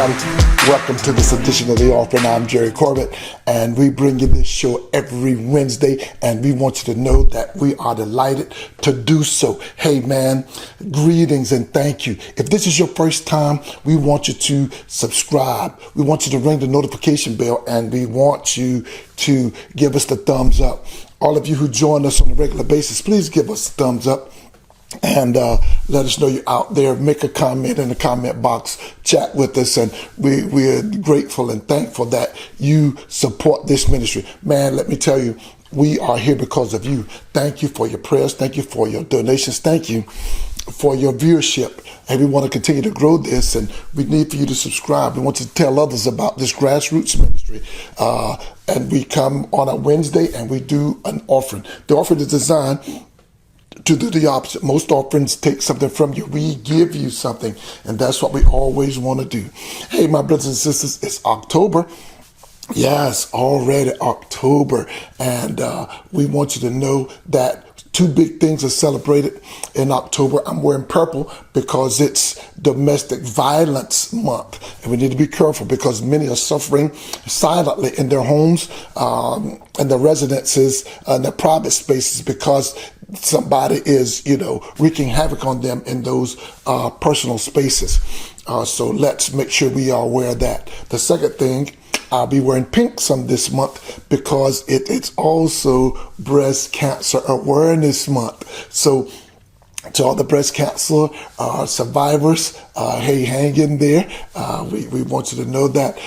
everybody. Welcome to this edition of The Offering. I'm Jerry Corbett, and we bring you this show every Wednesday, and we want you to know that we are delighted to do so. Hey, man, greetings and thank you. If this is your first time, we want you to subscribe. We want you to ring the notification bell, and we want you to give us the thumbs up. All of you who join us on a regular basis, please give us a thumbs up. And let us know you're out there. Make a comment in the comment box. Chat with us, and we're grateful and thankful that you support this ministry. Man, let me tell you, we are here because of you. Thank you for your prayers. Thank you for your donations. Thank you for your viewership. And we want to continue to grow this, and we need for you to subscribe. We want you to tell others about this grassroots ministry. And we come on a Wednesday and we do an offering. The offering is designed to do the opposite. Most offerings take something from you. We give you something, and that's what we always want to do. Hey, my brothers and sisters, it's October. Yes, already October, and we want you to know that two big things are celebrated in October. I'm wearing purple because it's Domestic Violence Month, and we need to be careful because many are suffering silently in their homes, and their residences, and their private spaces because somebody is, wreaking havoc on them in those personal spaces. So let's make sure we are aware of that. The second thing, I'll be wearing pink some this month because it's also Breast Cancer Awareness Month. So to all the breast cancer survivors, hey, hang in there. We want you to know that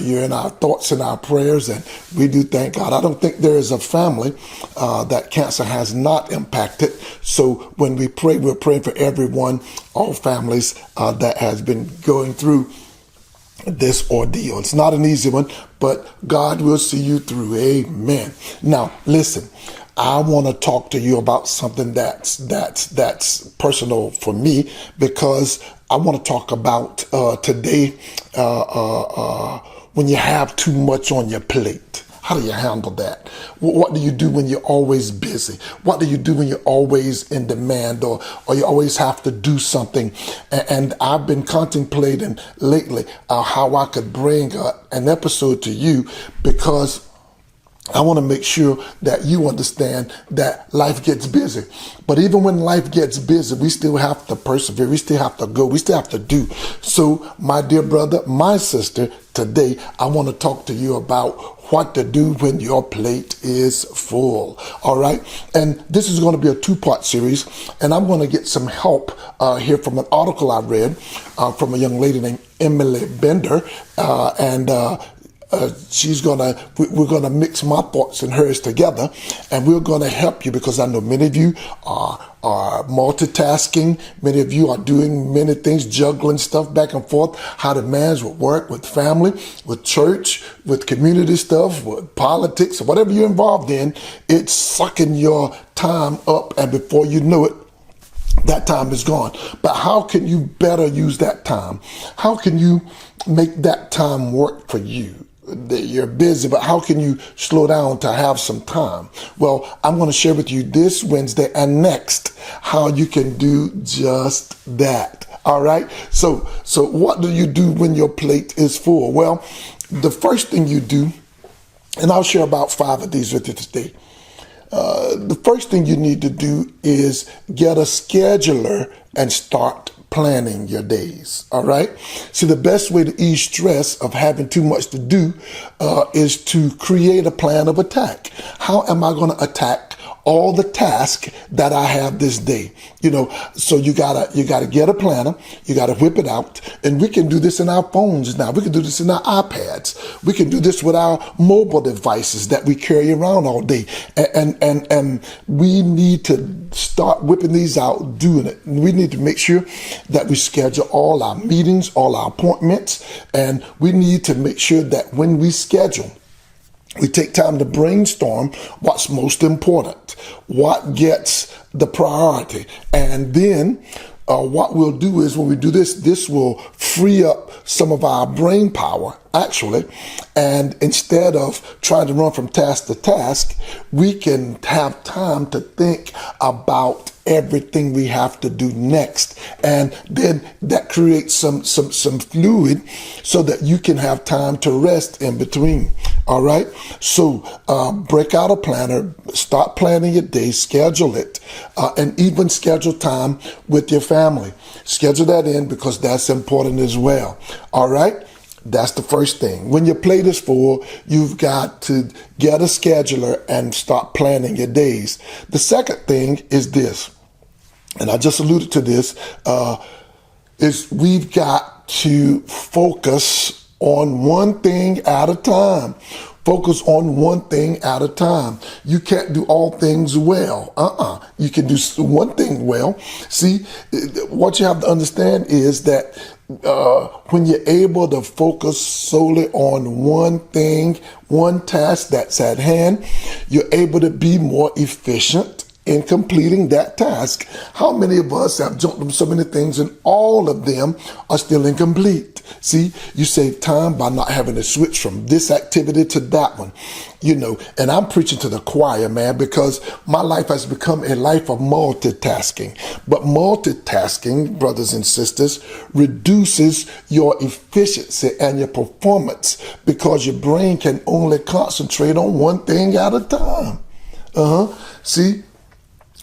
you're in our thoughts and our prayers, and we do thank God. I don't think there is a family that cancer has not impacted. So when we pray, we're praying for everyone, all families that has been going through this ordeal. It's not an easy one, but God will see you through. Amen. Now, listen, I want to talk to you about something that's personal for me, because I want to talk about today when you have too much on your plate. How do you handle that? What do you do when you're always busy? What do you do when you're always in demand, or you always have to do something? And I've been contemplating lately how I could bring an episode to you, because I want to make sure that you understand that life gets busy. But even when life gets busy, we still have to persevere. We still have to go. We still have to do. So, my dear brother, my sister, today I want to talk to you about what to do when your plate is full. All right. And this is going to be a two-part series. And I'm going to get some help here from an article I read from a young lady named Emily Bender. We're gonna mix my thoughts and hers together, and we're gonna help you, because I know many of you are multitasking. Many of you are doing many things, juggling stuff back and forth, how to manage with work, with family, with church, with community stuff, with politics, or whatever you're involved in. It's sucking your time up, and before you know it, that time is gone. But how can you better use that time? How can you make that time work for you? You're busy, but how can you slow down to have some time? Well, I'm going to share with you this Wednesday and next how you can do just that. All right. So what do you do when your plate is full? Well, the first thing you do, and I'll share about 5 of these with you today. The first thing you need to do is get a scheduler and start planning your days. All right. See, the best way to ease stress of having too much to do is to create a plan of attack. How am I going to attack all the tasks that I have this day? So you gotta get a planner. You gotta whip it out, and we can do this in our phones now. We can do this in our iPads. We can do this with our mobile devices that we carry around all day. And we need to start whipping these out, doing it. We need to make sure that we schedule all our meetings, all our appointments, and we need to make sure that when we schedule, we take time to brainstorm what's most important, what gets the priority. And then what we'll do is, when we do this, this will free up some of our brain power, actually. And instead of trying to run from task to task, we can have time to think about everything we have to do next. And then that creates some fluid so that you can have time to rest in between. All right. So break out a planner, start planning your day, schedule it, and even schedule time with your family. Schedule that in because that's important as well. All right. That's the first thing. When your plate is full, you've got to get a scheduler and start planning your days. The second thing is this, and I just alluded to this, is we've got to focus on one thing at a time. Focus on one thing at a time. You can't do all things well. You can do one thing well. See, what you have to understand is that when you're able to focus solely on one thing, one task that's at hand, you're able to be more efficient in completing that task. How many of us have jumped on so many things and all of them are still incomplete? See, you save time by not having to switch from this activity to that one, and I'm preaching to the choir, man, because my life has become a life of multitasking. But multitasking, brothers and sisters, reduces your efficiency and your performance because your brain can only concentrate on one thing at a time. See,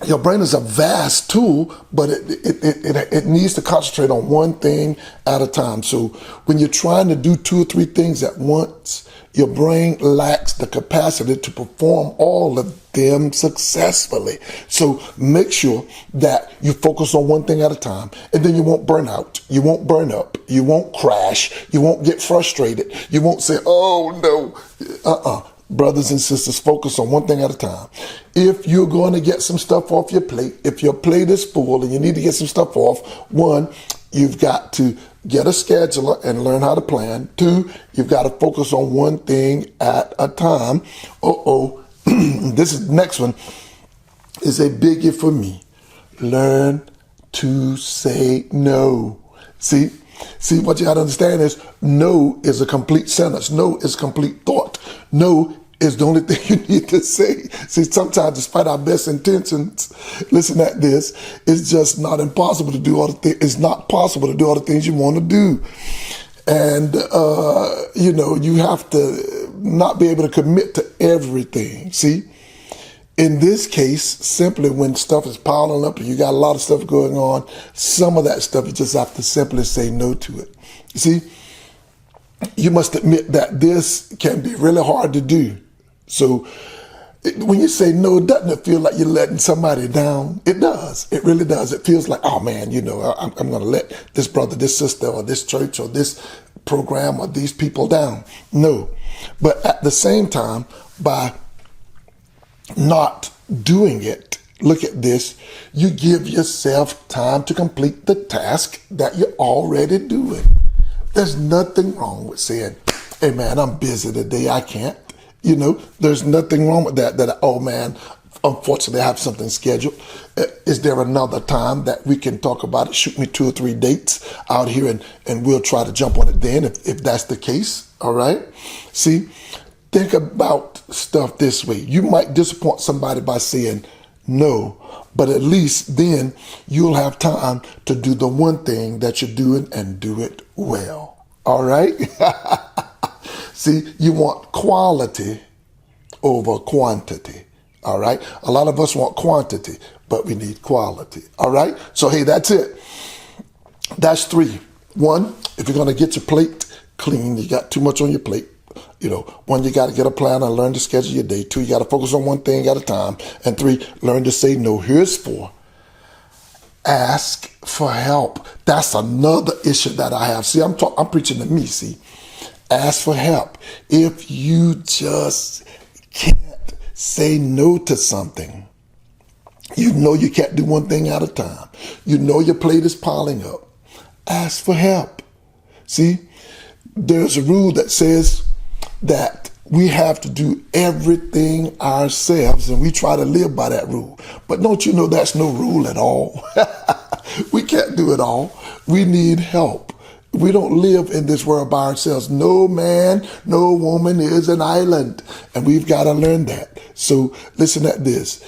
your brain is a vast tool, but it needs to concentrate on one thing at a time. So when you're trying to do 2 or 3 things at once, your brain lacks the capacity to perform all of them successfully. So make sure that you focus on one thing at a time, and then you won't burn out. You won't burn up. You won't crash. You won't get frustrated. You won't say, oh no, Brothers and sisters, focus on one thing at a time. If you're going to get some stuff off your plate, if your plate is full and you need to get some stuff off, 1, you've got to get a scheduler and learn how to plan. 2, you've got to focus on one thing at a time. This is the next one is a biggie for me. Learn to say no. See, what you got to understand is no is a complete sentence. No is complete thought. No is the only thing you need to say. See, sometimes despite our best intentions, listen at this, it's just not impossible to do all the things. It's not possible to do all the things you want to do. And, you have to not be able to commit to everything. See, in this case, simply when stuff is piling up and you got a lot of stuff going on, some of that stuff you just have to simply say no to it. See, you must admit that this can be really hard to do. So when you say no, doesn't it feel like you're letting somebody down? It does. It really does. It feels like, oh man, I'm going to let this brother, this sister, or this church, or this program, or these people down. No. But at the same time, by not doing it, look at this, you give yourself time to complete the task that you're already doing. There's nothing wrong with saying, hey man, I'm busy today, I can't. There's nothing wrong with that, oh man, unfortunately I have something scheduled. Is there another time that we can talk about it? Shoot me 2 or 3 dates out here and we'll try to jump on it then if that's the case, all right? See, think about stuff this way. You might disappoint somebody by saying no, but at least then you'll have time to do the one thing that you're doing and do it well. All right? See, you want quality over quantity. All right? A lot of us want quantity, but we need quality. All right? So, hey, that's it. That's 3. 1, if you're going to get your plate clean, you got too much on your plate. 1, you got to get a plan and learn to schedule your day. 2, you got to focus on one thing at a time. And 3, learn to say no. Here's 4. Ask for help. That's another issue that I have. See, I'm preaching to me, see. Ask for help. If you just can't say no to something, you can't do one thing at a time. Your plate is piling up. Ask for help. See, there's a rule that says that we have to do everything ourselves, and we try to live by that rule. But don't you know that's no rule at all? We can't do it all. We need help. We don't live in this world by ourselves. No man, no woman is an island. And we've got to learn that. So listen at this.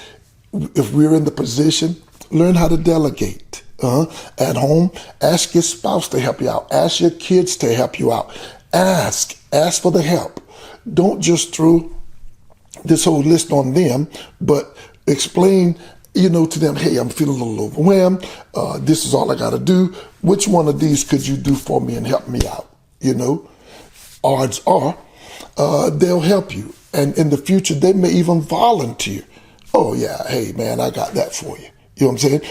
If we're in the position, learn how to delegate. At home, ask your spouse to help you out. Ask your kids to help you out. Ask for the help. Don't just throw this whole list on them, but explain, to them, hey, I'm feeling a little overwhelmed. This is all I got to do. Which one of these could you do for me and help me out? Odds are they'll help you. And in the future, they may even volunteer. Oh, yeah, hey, man, I got that for you. You know what I'm saying?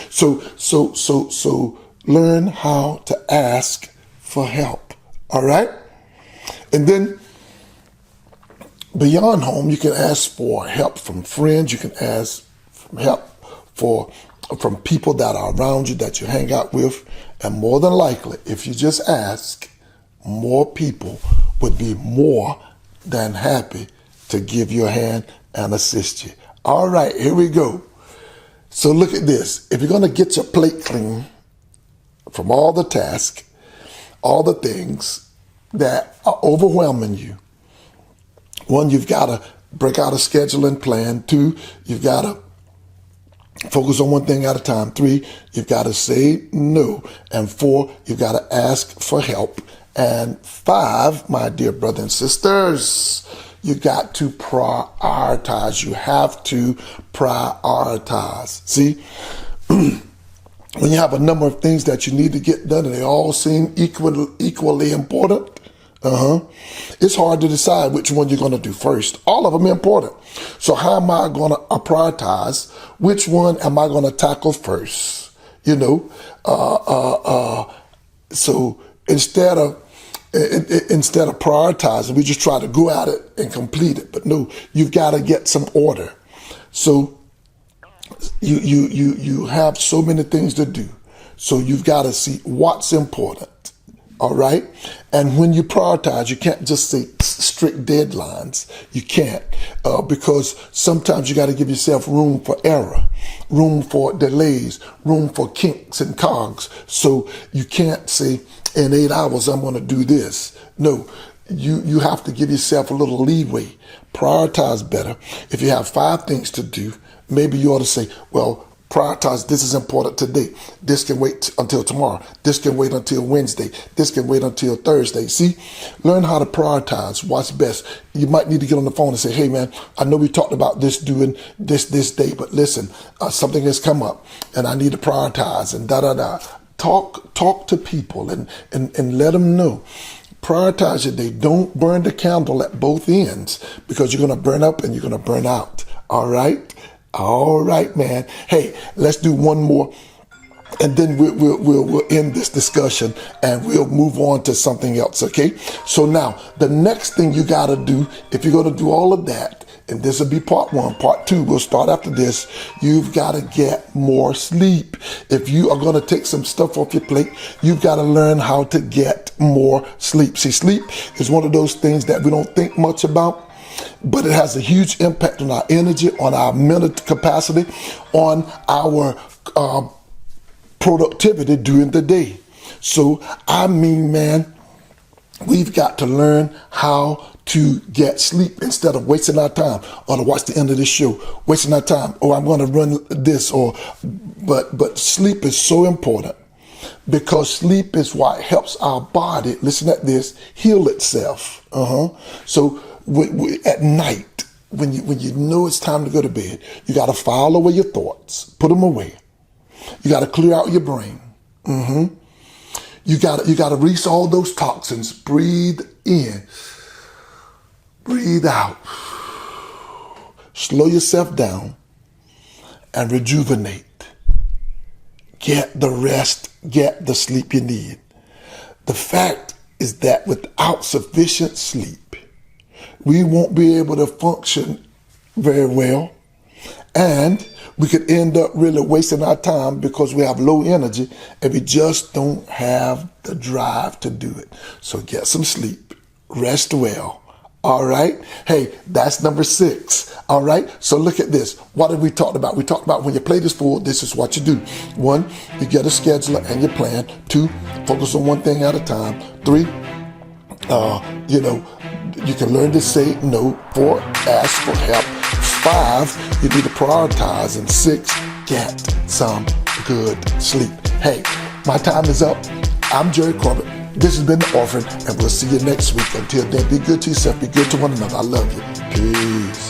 So learn how to ask for help. All right? And then beyond home, you can ask for help from friends. You can ask for help from people that are around you, that you hang out with. And more than likely, if you just ask, more people would be more than happy to give you a hand and assist you. All right, here we go. So look at this. If you're going to get your plate clean from all the tasks, all the things that are overwhelming you, one, you've got to break out a scheduling plan. Two, you've got to focus on one thing at a time. Three, you've got to say no. And four, you've got to ask for help. And five, my dear brothers and sisters, you got to prioritize. You have to prioritize. See, when you have a number of things that you need to get done and they all seem equally important, it's hard to decide which one you're going to do first. All of them are important. So how am I going to prioritize? Which one am I going to tackle first? So instead of prioritizing, we just try to go at it and complete it. But no, you've got to get some order. So you have so many things to do. So you've got to see what's important. All right. And when you prioritize, you can't just say strict deadlines. You can't, because sometimes you got to give yourself room for error, room for delays, room for kinks and cogs. So you can't say in 8 hours, I'm going to do this. No, you have to give yourself a little leeway. Prioritize better. If you have 5 things to do, maybe you ought to say, well, prioritize, this is important today. This can wait until tomorrow. This can wait until Wednesday. This can wait until Thursday. See, learn how to prioritize what's best. You might need to get on the phone and say, hey, man, I know we talked about this doing this day, but listen, something has come up and I need to prioritize and da-da-da. Talk to people and let them know. Prioritize your day. Don't burn the candle at both ends, because you're going to burn up and you're going to burn out. All right? All right, man. Hey, let's do one more, and then we'll end this discussion and we'll move on to something else, okay? So now, the next thing you got to do, if you're going to do all of that, and this will be part 1, part 2, we'll start after this, you've got to get more sleep. If you are going to take some stuff off your plate, you've got to learn how to get more sleep. See, sleep is one of those things that we don't think much about, but it has a huge impact on our energy, on our mental capacity, on our productivity during the day. So, I mean, man, we've got to learn how to get sleep instead of wasting our time. Or to watch the end of this show, wasting our time. Or I'm going to run this. But sleep is so important, because sleep is what helps our body, listen at this, heal itself. So at night, when you know it's time to go to bed, you got to file away your thoughts, put them away. You got to clear out your brain. You got to release all those toxins. Breathe in, breathe out. Slow yourself down and rejuvenate. Get the rest, get the sleep you need. The fact is that without sufficient sleep, we won't be able to function very well, and we could end up really wasting our time because we have low energy and we just don't have the drive to do it. So get some sleep, rest well. All right. Hey, that's number 6. All right. So look at this. What have we talked about? We talked about when your plate is full, this is what you do. 1, you get a scheduler and your plan. 2, focus on one thing at a time. 3, you can learn to say no. 4, ask for help. 5, you need to prioritize. And 6, get some good sleep. Hey, my time is up. I'm Jerry Corbett. This has been The Orphan, and we'll see you next week. Until then, be good to yourself, be good to one another. I love you. Peace.